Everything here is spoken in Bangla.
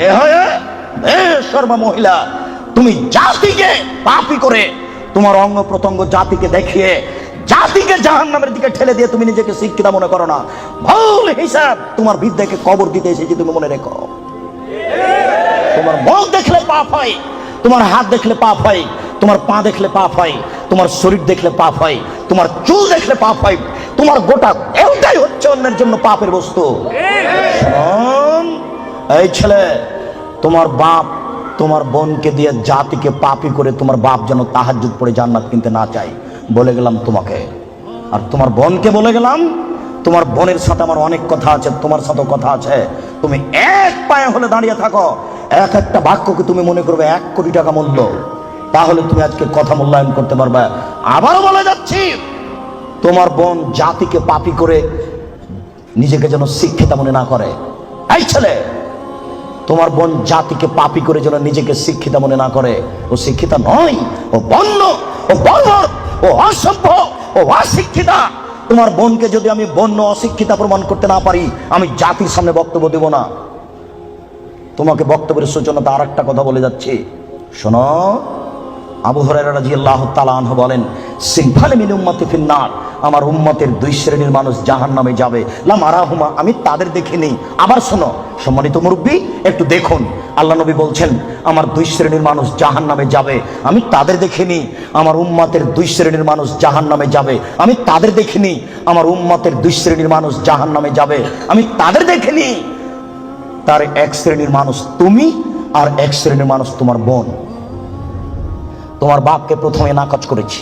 এ হয়ে বেশরম মহিলা, তুমি জাতিকে পাপী করে, তোমার অঙ্গ প্রত্যঙ্গ জাতিকে দেখিয়ে জাতিকে জাহান্নামের দিকে ঠেলে দিয়ে তুমি নিজেকে শিক্ষিত মনে করো না। ভুল হিসাব, তোমার বিদ্যাকে কবর দিতে এসেছি, তুমি মনে রেখো। তোমার মুখ দেখলে পাপ হয়, তোমার হাত দেখলে পাপ হয়, তোমার পা দেখলে পাপ হয়, তোমার শরীর দেখলে পাপ হয়, তোমার চুল দেখলে পাপ হয়, তোমার গোটা দেহটাই হচ্ছে অন্যের জন্য পাপের বস্তু। এই ছেলে, তোমার বাপ তোমার বোনকে দিয়ে জাতিকে পাপী করে তোমার বাপ যেন তাহাজ্জুদ পড়ে জান্নাত কিনতে না চাই, বলে গেলাম তোমাকে। আর তোমার বোনকে বলে গেলাম, তোমার বোনের সাথে আমার অনেক কথা আছে, তোমার সাথেও কথা আছে। তুমি এক পায়ে হলে দাঁড়িয়ে থাকো, এক একটা বাক্যকে তুমি মনে করবে 1 কোটি টাকা মূল্য, তাহলে তুমি আজকে কথা মূল্যায়ন করতে পারবে। আবারও বলে যাচ্ছি, তোমার বোন জাতিকে পাপী করে নিজেকে যেন শিক্ষিতা মনে না করে। এই ছেলে, তোমার বোন জাতিকে পাপী করে যেন নিজেকে শিক্ষিতা মনে না করে। ও শিক্ষিতা নয়, ও বন্য, ও বর্বর, ও অসভ্য, ও অশিক্ষিতা। তোমার বোনকে যদি আমি বন্য অশিক্ষিতা প্রমাণ করতে না পারি, আমি জাতির সামনে বক্তব্য দেব না। তোমাকে বক্তব্যের সূচনাতে আর একটা কথা বলে যাচ্ছি, শোনো। আবু হুরায়রা রাদিয়াল্লাহু তাআলা আনহু বলেন, সিনফান মিন উম্মতি ফিন্নার, আমার উম্মতের 2 শ্রেণীর মানুষ জাহান্নামে যাবে, লাম আরাহুমা, আমি তাদের দেখিনি। আবার শোনো সম্মানিত মুরব্বী, একটু দেখুন, আল্লাহ নবী বলছেন আমার 2 শ্রেণীর মানুষ জাহান্নামে যাবে, আমি তাদের দেখিনি। আমার উম্মতের 2 শ্রেণীর মানুষ জাহান্নামে যাবে, আমি তাদের দেখিনি। আমার উম্মতের 2 শ্রেণীর মানুষ জাহান্নামে যাবে, আমি তাদের দেখিনি। তার 1 শ্রেণীর মানুষ তুমি, আর 1 শ্রেণীর মানুষ তোমার বোন। তোমার বাপকে প্রথমে নাকচ করেছি,